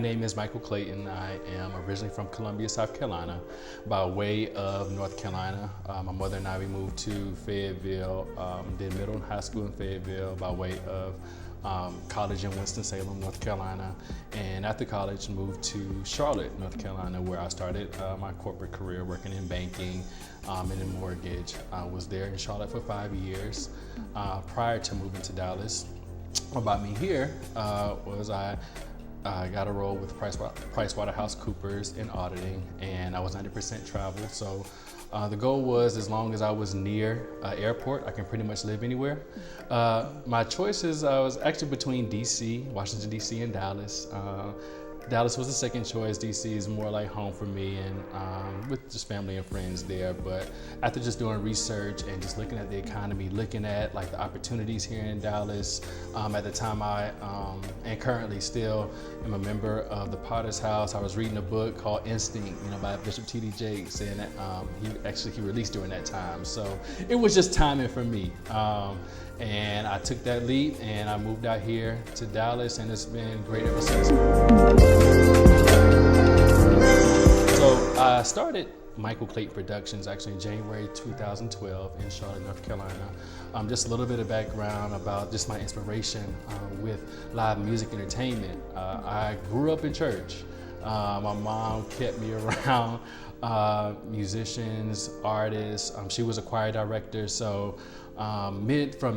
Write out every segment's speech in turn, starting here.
name is Michael Clayton. I am originally from Columbia, South Carolina, by way of North Carolina. My mother and I, we moved to Fayetteville, did middle and high school in Fayetteville by way of college in Winston-Salem, North Carolina. And after college, moved to Charlotte, North Carolina, where I started my corporate career working in banking and in mortgage. I was there in Charlotte for 5 years prior to moving to Dallas. What brought me here was I got a role with PricewaterhouseCoopers in auditing, and I was 90% travel. So the goal was, as long as I was near airport, I can pretty much live anywhere. My choices, I was actually between DC, Washington DC, and Dallas. Dallas was the second choice. DC is more like home for me, and with just family and friends there. But after just doing research and just looking at the economy, looking at like the opportunities here in Dallas, at the time I, and currently still am a member of the Potter's House. I was reading a book called Instinct, by Bishop T.D. Jakes, and he released during that time. So it was just timing for me. And I took that leap and I moved out here to Dallas, and it's been great ever since. So I started Michael Clayton Productions actually in January 2012 in Charlotte, North Carolina. Just a little bit of background about just my inspiration with live music entertainment. I grew up in church. My mom kept me around musicians, artists. She was a choir director, so from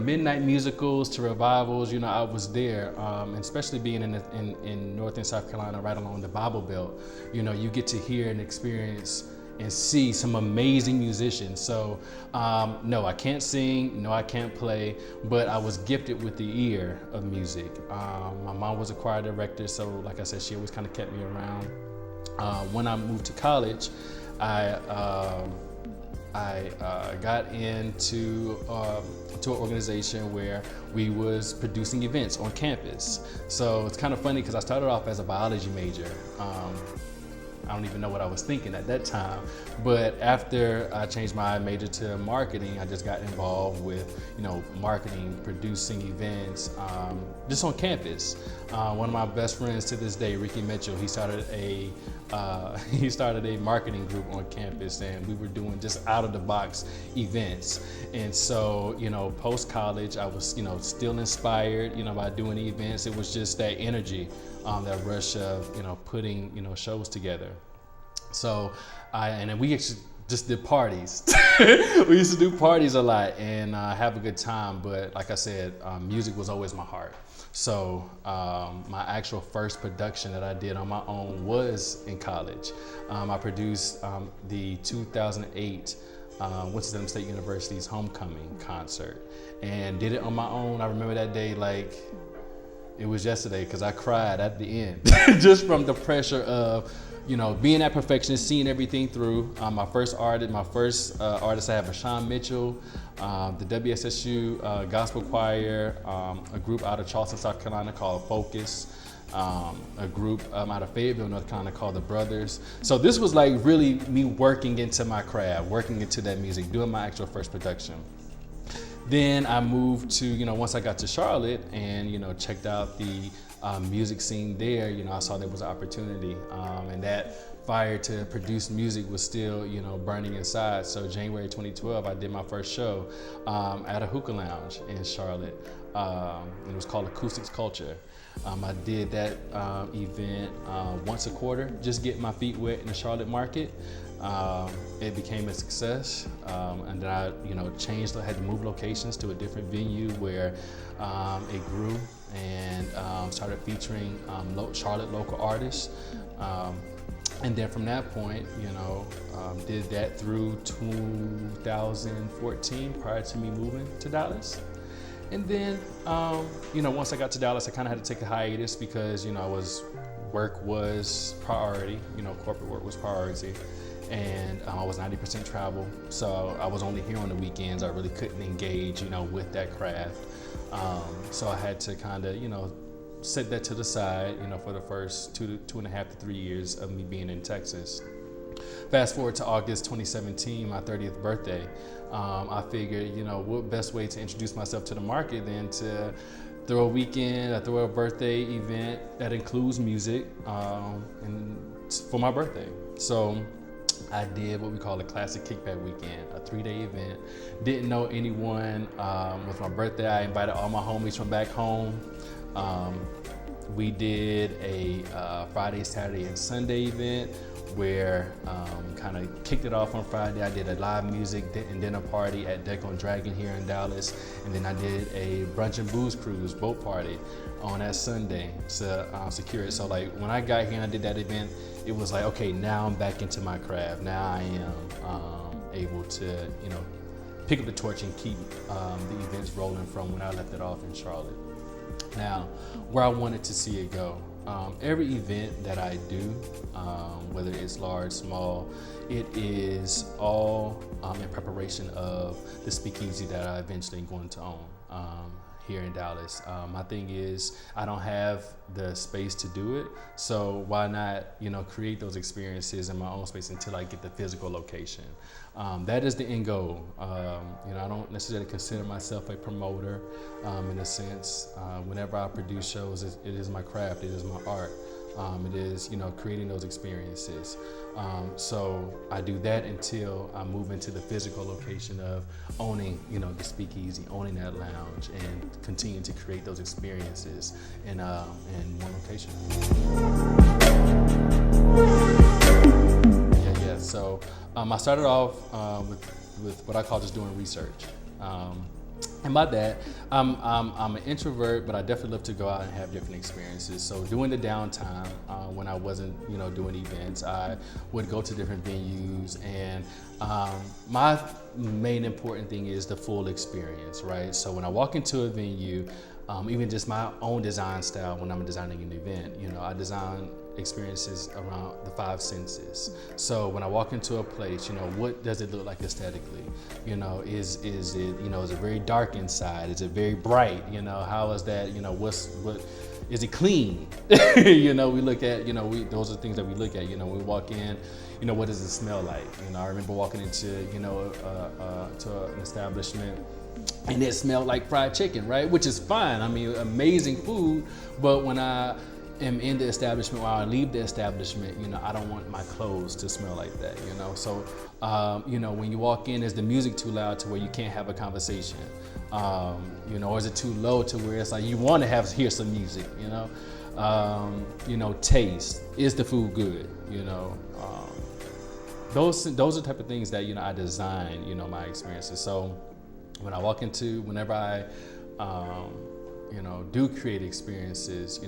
midnight musicals to revivals, I was there, and especially being in North and South Carolina, right along the Bible Belt. You get to hear and experience and see some amazing musicians. So no, I can't sing, no, I can't play, but I was gifted with the ear of music. My mom was a choir director, so like I said, she always kind of kept me around. When I moved to college, I got into to an organization where we was producing events on campus. So it's kind of funny because I started off as a biology major. I don't even know what I was thinking at that time, but after I changed my major to marketing, I just got involved with, marketing, producing events, just on campus. One of my best friends to this day, Ricky Mitchell, he started a marketing group on campus, and we were doing just out of the box events. And so, post college, I was, still inspired, by doing events. It was just that energy, that rush of, putting, shows together. So and then we actually just did parties. We used to do parties a lot and have a good time. But like I said, music was always my heart. So my actual first production that I did on my own was in college. I produced the 2008 Winston-Salem State University's homecoming concert, and did it on my own. I remember that day like it was yesterday, because I cried at the end just from the pressure of being that perfectionist, seeing everything through. My first artist I have, Sean Mitchell, the WSSU Gospel Choir, a group out of Charleston, South Carolina called Focus, a group out of Fayetteville, North Carolina called The Brothers. So this was like really me working into my craft, working into that music, doing my actual first production. Then I moved to, once I got to Charlotte and, checked out the music scene there, I saw there was an opportunity, and that fire to produce music was still, burning inside. So January 2012, I did my first show at a hookah lounge in Charlotte. It was called Acoustics Culture. I did that event once a quarter, just getting my feet wet in the Charlotte market. It became a success, and then I, changed. I had to move locations to a different venue where it grew, and started featuring Charlotte local artists. And then from that point, did that through 2014, prior to me moving to Dallas. And then, once I got to Dallas, I kind of had to take a hiatus because, work was priority. Corporate work was priority. And I was 90% travel, so I was only here on the weekends. I really couldn't engage, with that craft. So I had to kind of, set that to the side, for the first 2.5 to 3 years of me being in Texas. Fast forward to August 2017, my 30th birthday. I figured, what best way to introduce myself to the market than to throw a weekend, I throw a birthday event that includes music, and for my birthday. So I did what we call a classic kickback weekend, a 3-day event. Didn't know anyone. With my birthday, I invited all my homies from back home. We did a Friday, Saturday, and Sunday event where kind of kicked it off on Friday. I did a live music and dinner party at Deck on Dragon here in Dallas. And then I did a brunch and booze cruise boat party on that Sunday to secure it. So like when I got here and I did that event, it was like, okay, now I'm back into my craft. Now I am able to, pick up the torch and keep the events rolling from when I left it off in Charlotte. Now, where I wanted to see it go. Every event that I do, whether it's large, small, it is all in preparation of the speakeasy that I eventually going to own here in Dallas. My thing is I don't have the space to do it, so why not, create those experiences in my own space until I get the physical location. That is the end goal. I don't necessarily consider myself a promoter in a sense. Whenever I produce shows, it is my craft, it is my art. It is, creating those experiences. So I do that until I move into the physical location of owning, the speakeasy, owning that lounge, and continue to create those experiences in one location. Yeah. So I started off with what I call just doing research. And by that, I'm an introvert, but I definitely love to go out and have different experiences. So during the downtime, when I wasn't, doing events, I would go to different venues, and my main important thing is the full experience, right? So when I walk into a venue, even just my own design style when I'm designing an event, I design experiences around the 5 senses. So when I walk into a place, what does it look like aesthetically? Is it, is it very dark inside? Is it very bright? How is that? What is it clean? We look at, those are things that we look at. We walk in, what does it smell like? I remember walking into, to an establishment, and it smelled like fried chicken, right? Which is fine. I mean, amazing food. But when I am in the establishment, while I leave the establishment, I don't want my clothes to smell like that, So, when you walk in, is the music too loud to where you can't have a conversation? Or is it too low to where it's like you want to hear some music, taste. Is the food good? Those are the type of things that, I design, my experiences. So whenever I, do create experiences,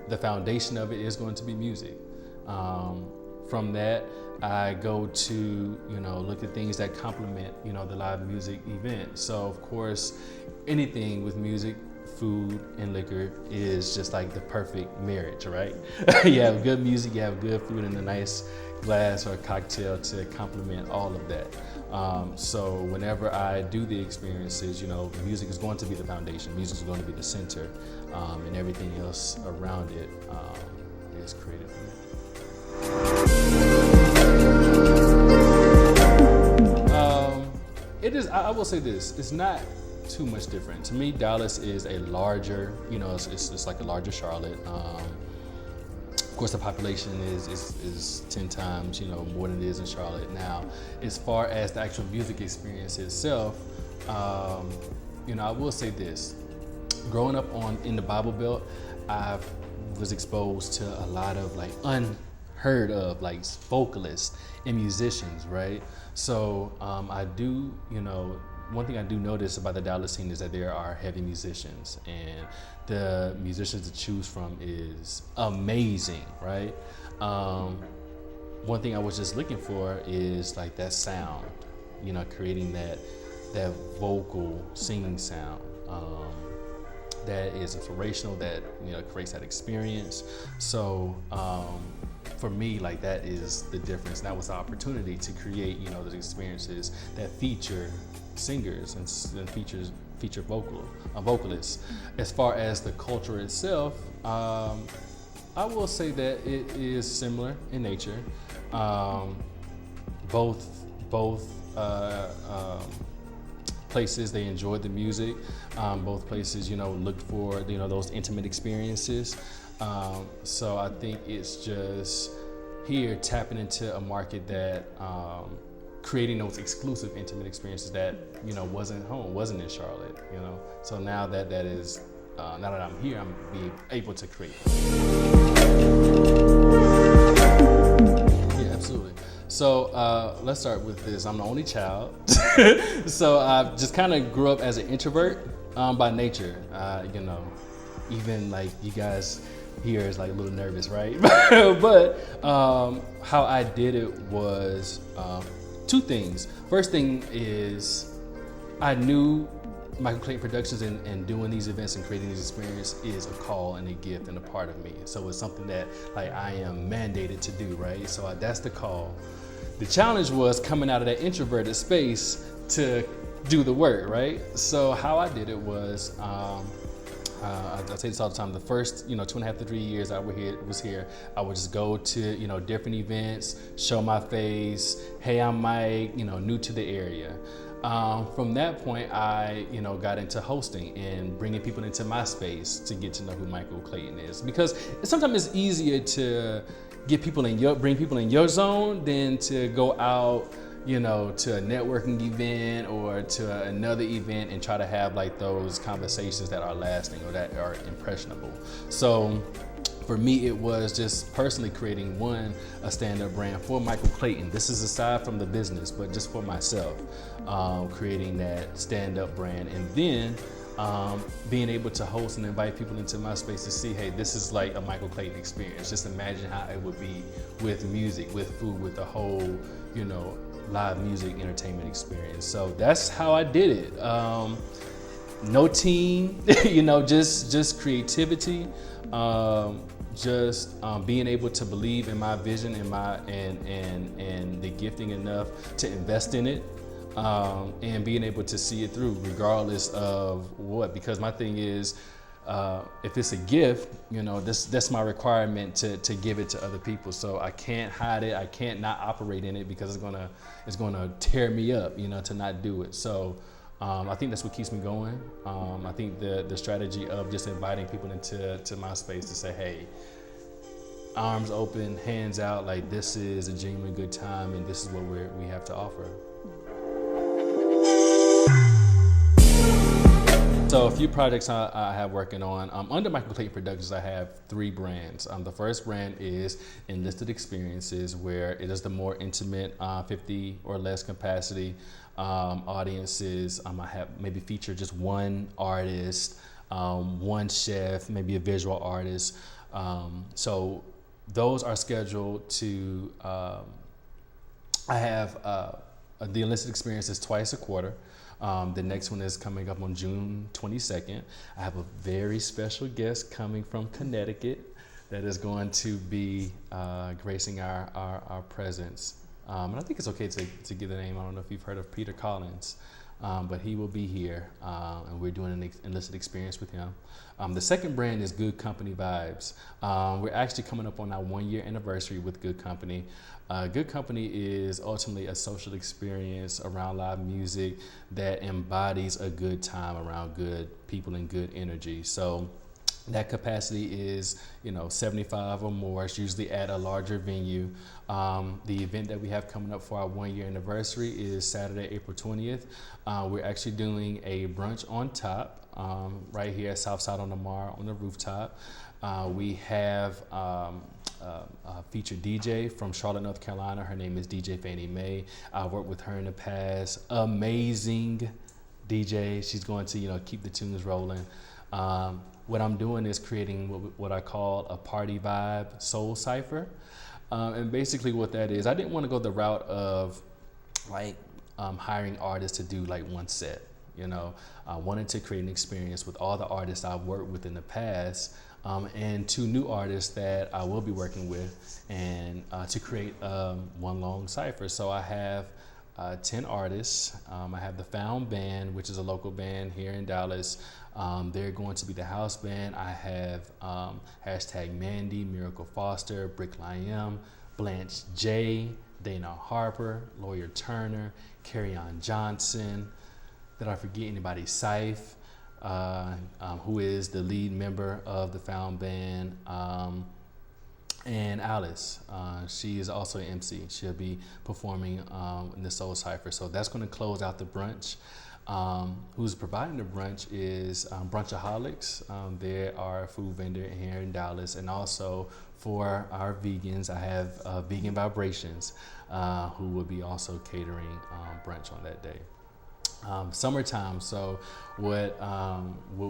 the foundation of it is going to be music. From that, I go to, look at things that complement, the live music event. So of course, anything with music, food, and liquor is just like the perfect marriage, right? You have good music, you have good food, and a nice glass or cocktail to complement all of that. So whenever I do the experiences, music is going to be the foundation, music is going to be the center, and everything else around it is created from it. It is, I will say this, it's not too much different. To me, Dallas is a larger, it's like a larger Charlotte. Of course, the population is 10 times, more than it is in Charlotte. Now, as far as the actual music experience itself, I will say this. Growing up in the Bible Belt, I was exposed to a lot of unheard of vocalists and musicians, right? So I do, one thing I do notice about the Dallas scene is that there are heavy musicians, and the musicians to choose from is amazing, right? One thing I was just looking for is that sound, creating that vocal singing sound that is inspirational, that creates that experience. So for me, that is the difference. That was the opportunity to create, those experiences that feature singers and feature vocalists. As far as the culture itself, I will say that it is similar in nature. Both places, they enjoyed the music. Both places, looked for, those intimate experiences. So I think it's just here tapping into a market that creating those exclusive intimate experiences that wasn't in Charlotte. So now that is now that I'm here, I'm being able to create. Yeah, absolutely. So let's start with this. I'm the only child, so I just kind of grew up as an introvert by nature. Even like you guys here is like a little nervous, right? But how I did it was two things. First thing is I knew Michael Clayton Productions and doing these events and creating these experiences is a call and a gift and a part of me. So it's something that like I am mandated to do, right? So that's the call. The challenge was coming out of that introverted space to do the work, right? So how I did it was, I say this all the time, the first 2.5 to 3 years I was here, I would just go to different events, show my face, hey, I'm Mike, new to the area. From that point, I got into hosting and bringing people into my space to get to know who Michael Clayton is, because sometimes it's easier to bring people in your zone than to go out to a networking event or to another event and try to have like those conversations that are lasting or that are impressionable. So for me, it was just personally creating a stand-up brand for Michael Clayton. This is aside from the business, but just for myself, creating that stand-up brand, and then being able to host and invite people into my space to see, hey, this is like a Michael Clayton experience. Just imagine how it would be with music, with food, with the whole, live music entertainment experience. So that's how I did it. No team, just creativity. Being able to believe in my vision and the gifting enough to invest in it, and being able to see it through regardless of what. Because my thing is, if it's a gift, that's my requirement to give it to other people. So I can't hide it. I can't not operate in it because it's gonna tear me up, to not do it. So I think that's what keeps me going. I think the strategy of just inviting people into my space to say, hey, arms open, hands out, like this is a genuine good time and this is what we have to offer. So a few projects I have working on. Under Michael Clayton Productions, I have 3 brands. The first brand is Enlisted Experiences, where it is the more intimate, 50 or less capacity audiences. I have maybe feature just one artist, one chef, maybe a visual artist. So those are scheduled to, I have the Enlisted Experiences twice a quarter. The next one is coming up on June 22nd. I have a very special guest coming from Connecticut that is going to be gracing our presence. And I think it's okay to give the name. I don't know if you've heard of Peter Collins, but he will be here, and we're doing an Enlisted Experience with him. The second brand is Good Company Vibes. We're actually coming up on our 1-year anniversary with Good Company. Good Company is ultimately a social experience around live music that embodies a good time around good people and good energy. So that capacity is, 75 or more. It's usually at a larger venue. The event that we have coming up for our 1-year anniversary is Saturday, April 20th. We're actually doing a brunch on top, right here at Southside on the Mar on the rooftop. We have a featured DJ from Charlotte, North Carolina. Her name is DJ Fannie Mae. I've worked with her in the past. Amazing DJ. She's going to, keep the tunes rolling. What I'm doing is creating what I call a party vibe soul cipher. And basically what that is, I didn't want to go the route of hiring artists to do like one set. I wanted to create an experience with all the artists I've worked with in the past, and 2 new artists that I will be working with, and to create one long cipher. So I have 10 artists. I have the Found Band, which is a local band here in Dallas. They're going to be the house band. I have hashtag Mandy, Miracle Foster, Brick Lyam, Blanche J, Dana Harper, Lawyer Turner, Carry On Johnson, Did I forget anybody? Saif, who is the lead member of the Found Band, and Alice. She is also an MC. She'll be performing in the Soul Cypher. So that's going to close out the brunch. Who's providing the brunch is Brunchaholics. They are a food vendor here in Dallas. And also for our vegans, I have Vegan Vibrations, who will be also catering brunch on that day. Summertime, so what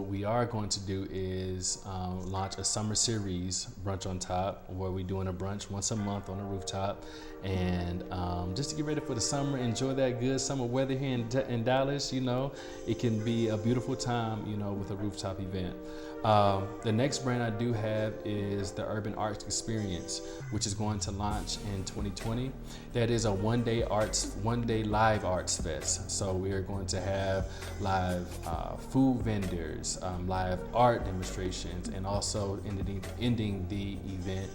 we are going to do is launch a summer series, Brunch on Top, where we're doing a brunch once a month on the rooftop, and just to get ready for the summer, enjoy that good summer weather here in Dallas. You know, it can be a beautiful time, you know, with a rooftop event. The next brand I do have is the Urban Arts Experience, which is going to launch in 2020. That is a one-day live arts fest. So we are going to have live food vendors, live art demonstrations, and also ending the event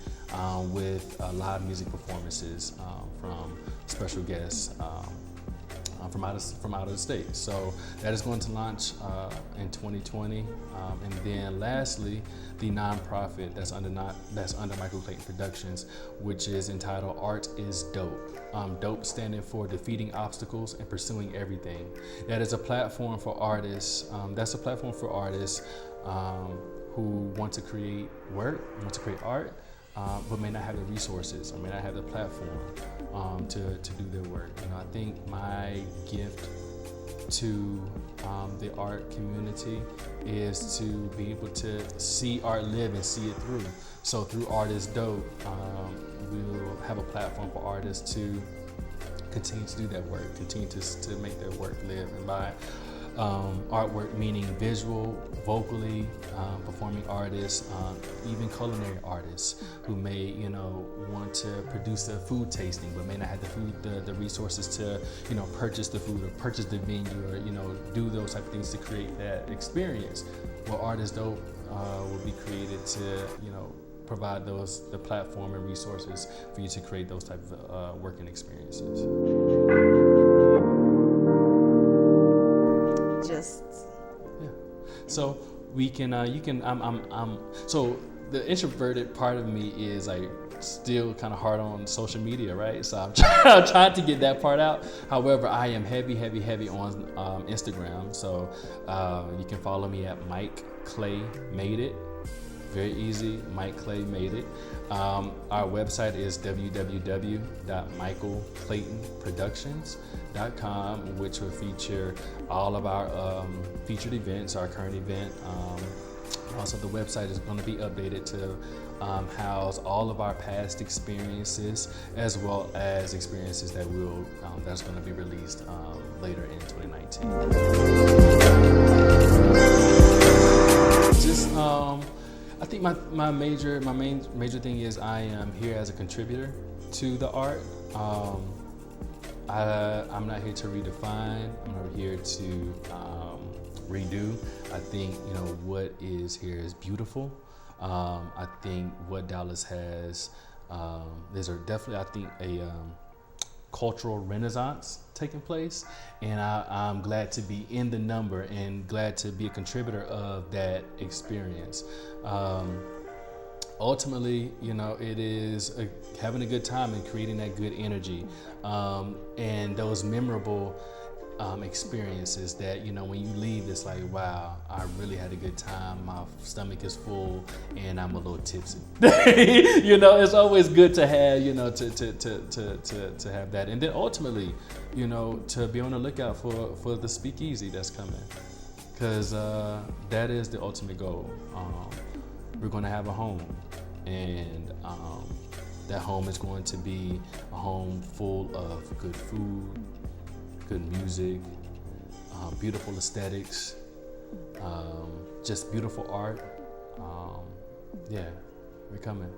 with live music performances from special guests from out of the state. So that is going to launch in 2020. And then lastly, the nonprofit that's under Michael Clayton Productions, which is entitled Art is Dope. Dope standing for defeating obstacles and pursuing everything. That is a platform for artists. That's a platform for artists who want to create work, want to create art, but may not have the resources or may not have the platform to do their work. You know, I think my gift to the art community is to be able to see art live and see it through. So through Art is Dope, we'll have a platform for artists to continue to do that work, continue to make their work live. And by artwork meaning visual, vocally, performing artists, even culinary artists who may, you know, want to produce a food tasting but may not have the resources to, you know, purchase the food or purchase the venue or, you know, do those type of things to create that experience. Well, Art is Dope will be created to, you know, provide the platform and resources for you to create those type of working experiences. Yeah. So we can, so the introverted part of me is like still kind of hard on social media, right? So I'm trying to get that part out. However, I am heavy on Instagram. So you can follow me at Mike Clay Made It. Very easy, Mike Clay Made It. Our website is www.michaelclaytonproductions.com, which will feature all of our featured events, our current event. Also, the website is going to be updated to house all of our past experiences, as well as experiences that that's going to be released later in 2019. I think my main major thing is I am here as a contributor to the art. I'm not here to redefine. I'm not here to redo. I think, you know, what is here is beautiful. I think what Dallas has, there's definitely, I think, a cultural renaissance taking place, and I'm glad to be in the number and glad to be a contributor of that experience. Ultimately, you know, it is having a good time and creating that good energy, and those memorable experiences that, you know, when you leave, it's like, wow, I really had a good time. My stomach is full and I'm a little tipsy. You know, it's always good to have, you know, to have that. And then ultimately, you know, to be on the lookout for the speakeasy that's coming, because that is the ultimate goal. We're going to have a home, and that home is going to be a home full of good food, good music, beautiful aesthetics, just beautiful art. Yeah, we're coming.